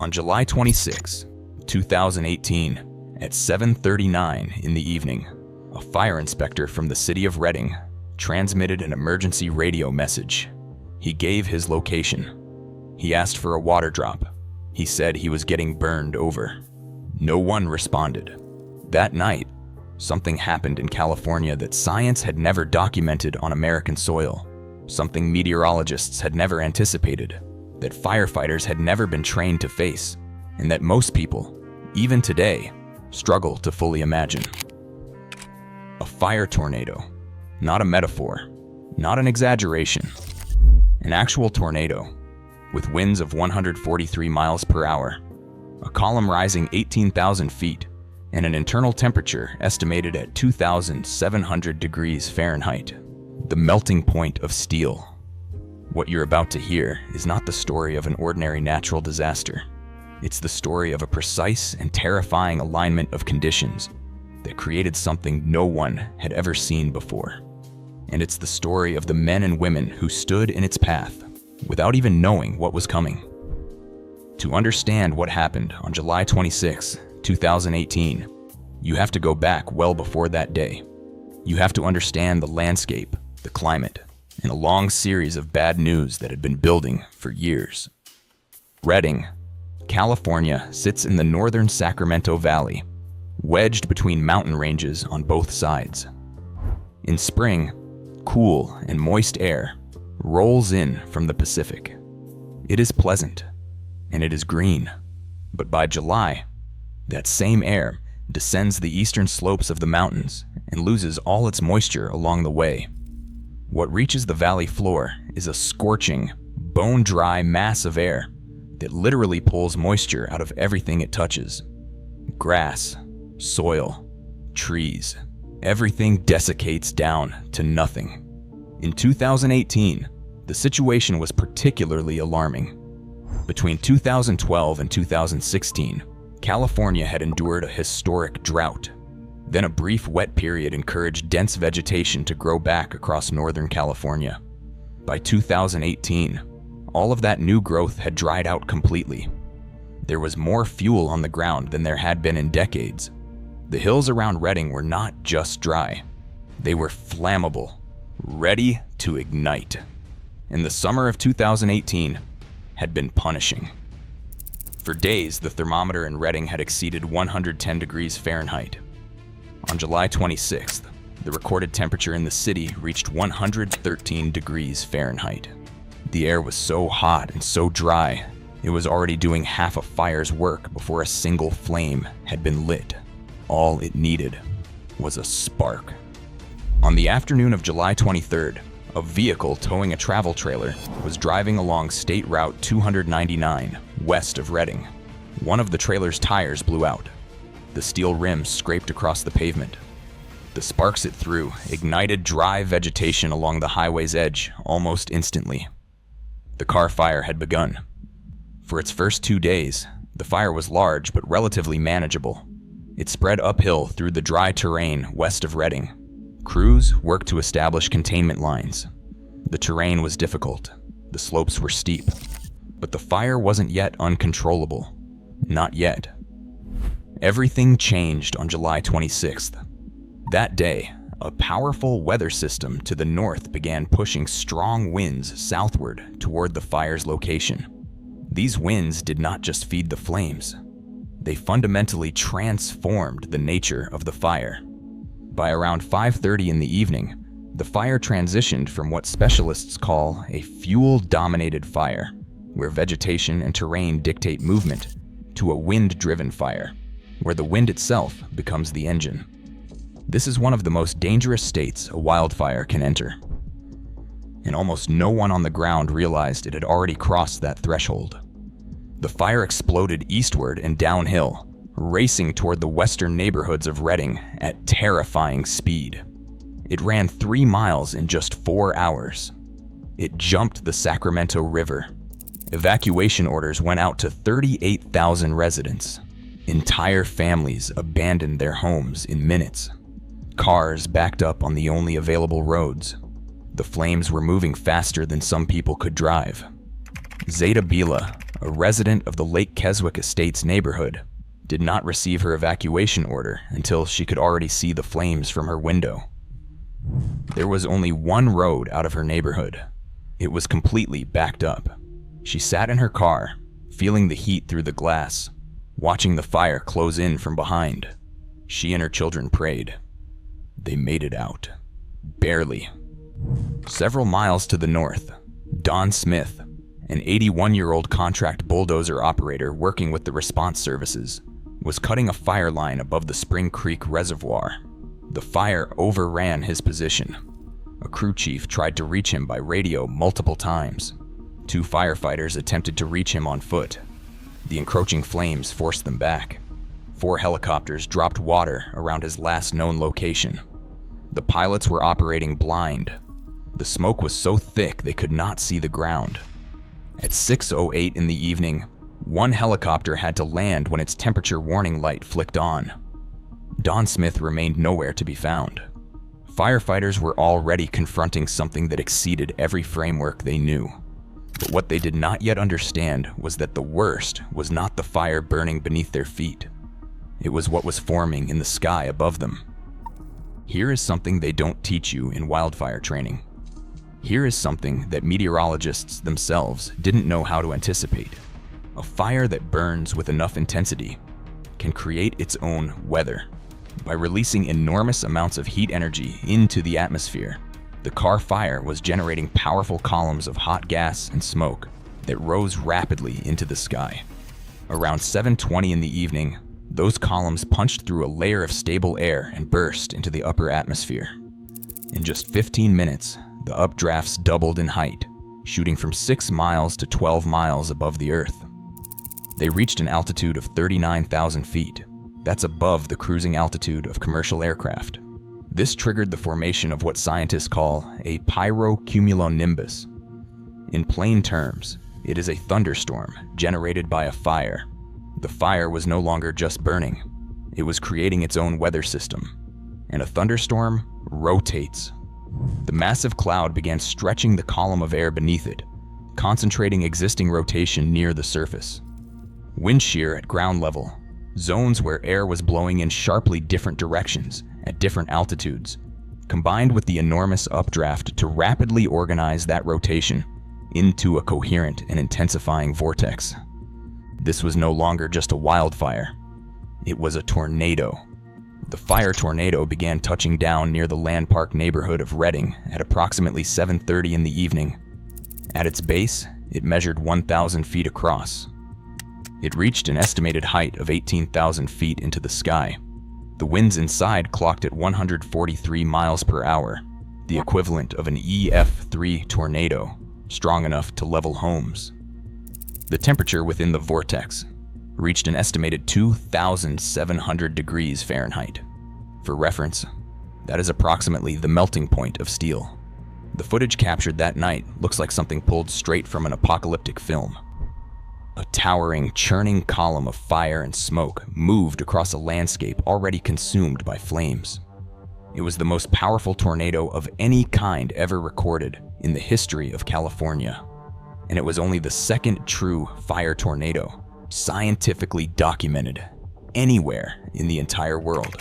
On July 26, 2018, at 7:39 in the evening, a fire inspector from the city of Reading transmitted an emergency radio message. He gave his location. He asked for a water drop. He said he was getting burned over. No one responded. That night, something happened in California that science had never documented on American soil, something meteorologists had never anticipated, that firefighters had never been trained to face, and that most people, even today, struggle to fully imagine. A fire tornado, not a metaphor, not an exaggeration. An actual tornado, with winds of 143 miles per hour, a column rising 18,000 feet, and an internal temperature estimated at 2,700 degrees Fahrenheit, the melting point of steel. What you're about to hear is not the story of an ordinary natural disaster. It's the story of a precise and terrifying alignment of conditions that created something no one had ever seen before. And it's the story of the men and women who stood in its path without even knowing what was coming. To understand what happened on July 26, 2018, you have to go back well before that day. You have to understand the landscape, the climate, and a long series of bad news that had been building for years. Reading, California sits in the northern Sacramento Valley, wedged between mountain ranges on both sides. In spring, cool and moist air rolls in from the Pacific. It is pleasant, and it is green. But by July, that same air descends the eastern slopes of the mountains and loses all its moisture along the way. What reaches the valley floor is a scorching, bone-dry mass of air that literally pulls moisture out of everything it touches. Grass, soil, trees, everything desiccates down to nothing. In 2018, the situation was particularly alarming. Between 2012 and 2016, California had endured a historic drought. Then a brief wet period encouraged dense vegetation to grow back across Northern California. By 2018, all of that new growth had dried out completely. There was more fuel on the ground than there had been in decades. The hills around Reading were not just dry. They were flammable, ready to ignite. And the summer of 2018 had been punishing. For days, the thermometer in Reading had exceeded 110 degrees Fahrenheit. On July 26th, the recorded temperature in the city reached 113 degrees Fahrenheit. The air was so hot and so dry, it was already doing half a fire's work before a single flame had been lit. All it needed was a spark. On the afternoon of July 23rd, a vehicle towing a travel trailer was driving along State Route 299, west of Reading. One of the trailer's tires blew out. The steel rim scraped across the pavement. The sparks it threw ignited dry vegetation along the highway's edge almost instantly. The car fire had begun. For its first 2 days, the fire was large but relatively manageable. It spread uphill through the dry terrain west of Reading. Crews worked to establish containment lines. The terrain was difficult. The slopes were steep. But the fire wasn't yet uncontrollable. Not yet. Everything changed on July 26th. That day, a powerful weather system to the north began pushing strong winds southward toward the fire's location. These winds did not just feed the flames. They fundamentally transformed the nature of the fire. By around 5:30 in the evening, the fire transitioned from what specialists call a fuel-dominated fire, where vegetation and terrain dictate movement, to a wind-driven fire, where the wind itself becomes the engine. This is one of the most dangerous states a wildfire can enter. And almost no one on the ground realized it had already crossed that threshold. The fire exploded eastward and downhill, racing toward the western neighborhoods of Reading at terrifying speed. It ran 3 miles in just 4 hours. It jumped the Sacramento River. Evacuation orders went out to 38,000 residents. Entire families abandoned their homes in minutes. Cars backed up on the only available roads. The flames were moving faster than some people could drive. Zeta Bila, a resident of the Lake Keswick Estates neighborhood, did not receive her evacuation order until she could already see the flames from her window. There was only one road out of her neighborhood. It was completely backed up. She sat in her car, feeling the heat through the glass, watching the fire close in from behind. She and her children prayed. They made it out. Barely. Several miles to the north, Don Smith, an 81-year-old contract bulldozer operator working with the response services, was cutting a fire line above the Spring Creek Reservoir. The fire overran his position. A crew chief tried to reach him by radio multiple times. 2 firefighters attempted to reach him on foot. The encroaching flames forced them back. 4 helicopters dropped water around his last known location. The pilots were operating blind. The smoke was so thick they could not see the ground. At 6:08 in the evening, 1 helicopter had to land when its temperature warning light flicked on. Don Smith remained nowhere to be found. Firefighters were already confronting something that exceeded every framework they knew. But what they did not yet understand was that the worst was not the fire burning beneath their feet. It was what was forming in the sky above them. Here is something they don't teach you in wildfire training. Here is something that meteorologists themselves didn't know how to anticipate. A fire that burns with enough intensity can create its own weather. By releasing enormous amounts of heat energy into the atmosphere, the Carr fire was generating powerful columns of hot gas and smoke that rose rapidly into the sky. Around 7:20 in the evening, those columns punched through a layer of stable air and burst into the upper atmosphere. In just 15 minutes, the updrafts doubled in height, shooting from 6 miles to 12 miles above the Earth. They reached an altitude of 39,000 feet. That's above the cruising altitude of commercial aircraft. This triggered the formation of what scientists call a pyrocumulonimbus. In plain terms, it is a thunderstorm generated by a fire. The fire was no longer just burning. It was creating its own weather system. And a thunderstorm rotates. The massive cloud began stretching the column of air beneath it, concentrating existing rotation near the surface. Wind shear at ground level, zones where air was blowing in sharply different directions at different altitudes, combined with the enormous updraft to rapidly organize that rotation into a coherent and intensifying vortex. This was no longer just a wildfire. It was a tornado. The fire tornado began touching down near the Land Park neighborhood of Redding at approximately 7:30 in the evening. At its base, it measured 1,000 feet across. It reached an estimated height of 18,000 feet into the sky. The winds inside clocked at 143 miles per hour, the equivalent of an EF3 tornado, strong enough to level homes. The temperature within the vortex reached an estimated 2,700 degrees Fahrenheit. For reference, that is approximately the melting point of steel. The footage captured that night looks like something pulled straight from an apocalyptic film. A towering, churning column of fire and smoke moved across a landscape already consumed by flames. It was the most powerful tornado of any kind ever recorded in the history of California. And it was only the second true fire tornado scientifically documented anywhere in the entire world,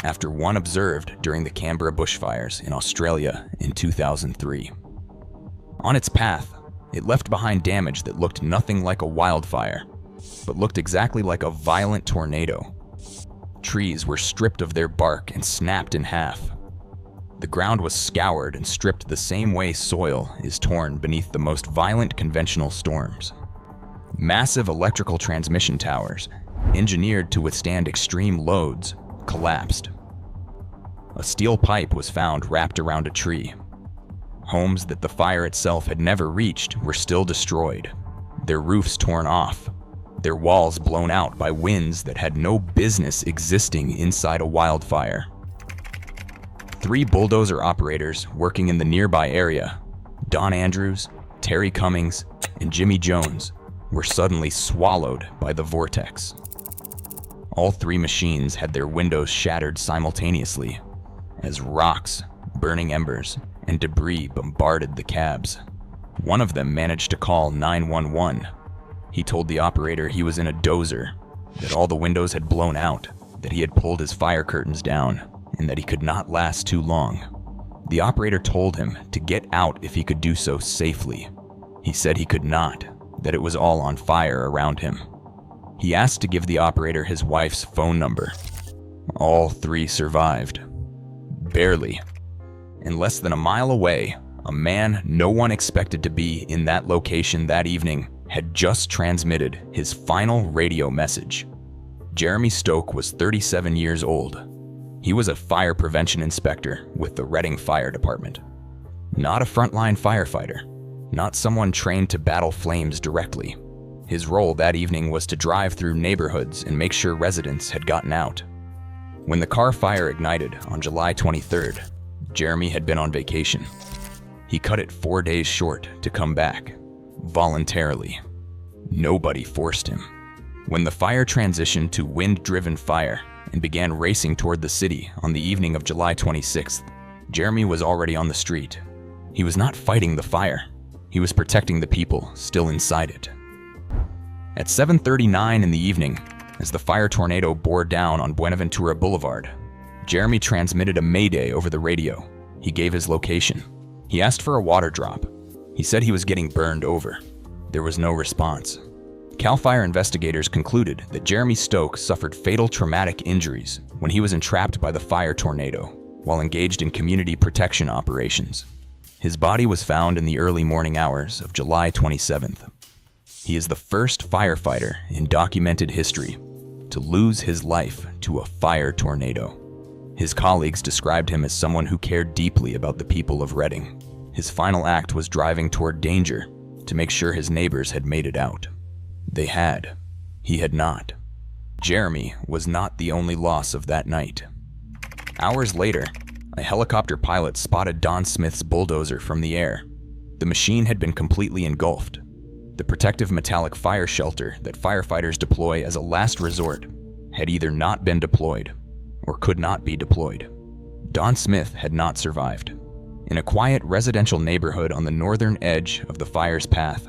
after one observed during the Canberra bushfires in Australia in 2003. On its path, it left behind damage that looked nothing like a wildfire, but looked exactly like a violent tornado. Trees were stripped of their bark and snapped in half. The ground was scoured and stripped the same way soil is torn beneath the most violent conventional storms. Massive electrical transmission towers, engineered to withstand extreme loads, collapsed. A steel pipe was found wrapped around a tree. Homes that the fire itself had never reached were still destroyed, their roofs torn off, their walls blown out by winds that had no business existing inside a wildfire. 3 bulldozer operators working in the nearby area, Don Andrews, Terry Cummings, and Jimmy Jones, were suddenly swallowed by the vortex. All 3 machines had their windows shattered simultaneously as rocks, burning embers, and debris bombarded the cabs. One of them managed to call 911. He told the operator he was in a dozer, that all the windows had blown out, that he had pulled his fire curtains down, and that he could not last too long. The operator told him to get out if he could do so safely. He said he could not, that it was all on fire around him. He asked to give the operator his wife's phone number. All three survived. Barely. And less than a mile away, a man no one expected to be in that location that evening had just transmitted his final radio message. Jeremy Stoke was 37 years old. He was a fire prevention inspector with the Reading Fire Department. Not a frontline firefighter, not someone trained to battle flames directly. His role that evening was to drive through neighborhoods and make sure residents had gotten out. When the car fire ignited on July 23rd, Jeremy had been on vacation. He cut it 4 days short to come back, voluntarily. Nobody forced him. When the fire transitioned to wind-driven fire and began racing toward the city on the evening of July 26th, Jeremy was already on the street. He was not fighting the fire. He was protecting the people still inside it. At 7:39 in the evening, as the fire tornado bore down on Buenaventura Boulevard, Jeremy transmitted a mayday over the radio. He gave his location. He asked for a water drop. He said he was getting burned over. There was no response. CAL FIRE investigators concluded that Jeremy Stoke suffered fatal traumatic injuries when he was entrapped by the fire tornado while engaged in community protection operations. His body was found in the early morning hours of July 27th. He is the first firefighter in documented history to lose his life to a fire tornado. His colleagues described him as someone who cared deeply about the people of Reading. His final act was driving toward danger to make sure his neighbors had made it out. They had. He had not. Jeremy was not the only loss of that night. Hours later, a helicopter pilot spotted Don Smith's bulldozer from the air. The machine had been completely engulfed. The protective metallic fire shelter that firefighters deploy as a last resort had either not been deployed or could not be deployed. Don Smith had not survived. In a quiet residential neighborhood on the northern edge of the fire's path,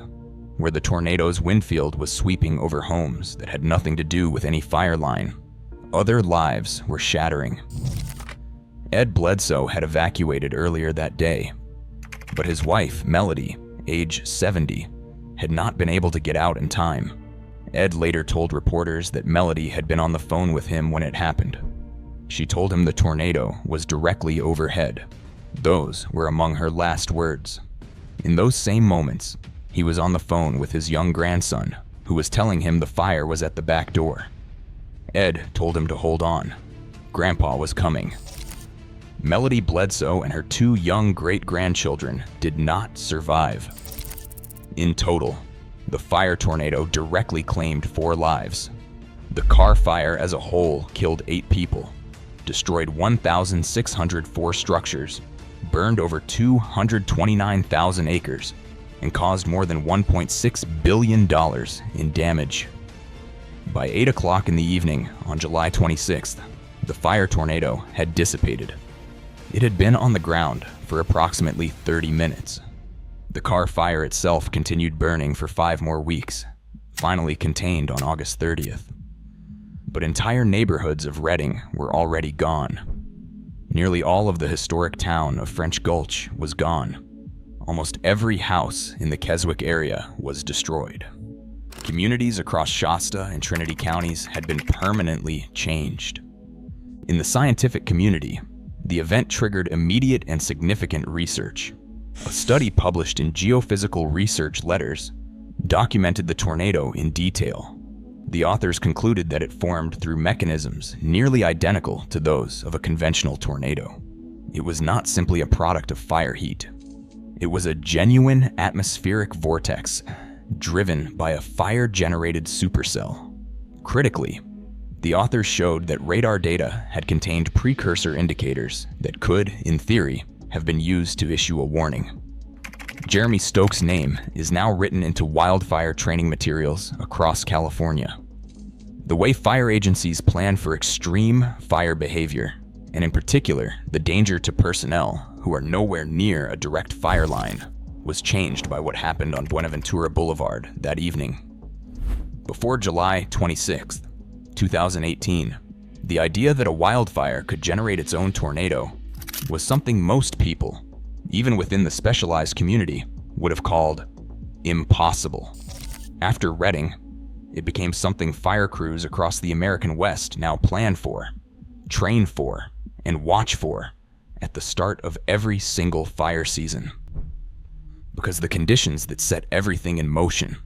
where the tornado's windfield was sweeping over homes that had nothing to do with any fire line, other lives were shattering. Ed Bledsoe had evacuated earlier that day, but his wife, Melody, age 70, had not been able to get out in time. Ed later told reporters that Melody had been on the phone with him when it happened. She told him the tornado was directly overhead. Those were among her last words. In those same moments, he was on the phone with his young grandson, who was telling him the fire was at the back door. Ed told him to hold on. Grandpa was coming. Melody Bledsoe and her 2 young great-grandchildren did not survive. In total, the fire tornado directly claimed 4 lives. The car fire as a whole killed 8 people, destroyed 1,604 structures, burned over 229,000 acres, and caused more than $1.6 billion in damage. By 8 o'clock in the evening on July 26th, the fire tornado had dissipated. It had been on the ground for approximately 30 minutes. The car fire itself continued burning for 5 more weeks, finally contained on August 30th. But entire neighborhoods of Reading were already gone. Nearly all of the historic town of French Gulch was gone. Almost every house in the Keswick area was destroyed. Communities across Shasta and Trinity counties had been permanently changed. In the scientific community, the event triggered immediate and significant research. A study published in Geophysical Research Letters documented the tornado in detail. The authors concluded that it formed through mechanisms nearly identical to those of a conventional tornado. It was not simply a product of fire heat. It was a genuine atmospheric vortex driven by a fire-generated supercell. Critically, the authors showed that radar data had contained precursor indicators that could, in theory, have been used to issue a warning. Jeremy Stoke's name is now written into wildfire training materials across California. The way fire agencies plan for extreme fire behavior, and in particular, the danger to personnel who are nowhere near a direct fire line, was changed by what happened on Buenaventura Boulevard that evening. Before July 26, 2018, the idea that a wildfire could generate its own tornado was something most people, even within the specialized community, would have called impossible. After Redding, it became something fire crews across the American West now plan for, train for, and watch for at the start of every single fire season. Because the conditions that set everything in motion,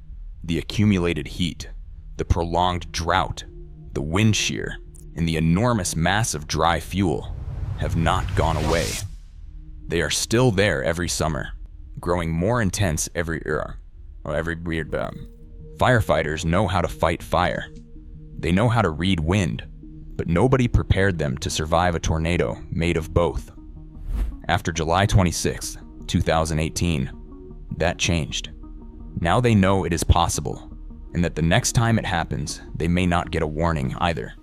the accumulated heat, the prolonged drought, the wind shear, and the enormous mass of dry fuel have not gone away. They are still there every summer, growing more intense every year. Firefighters know how to fight fire. They know how to read wind, but nobody prepared them to survive a tornado made of both. After July 26, 2018, that changed. Now they know it is possible, and that the next time it happens, they may not get a warning either.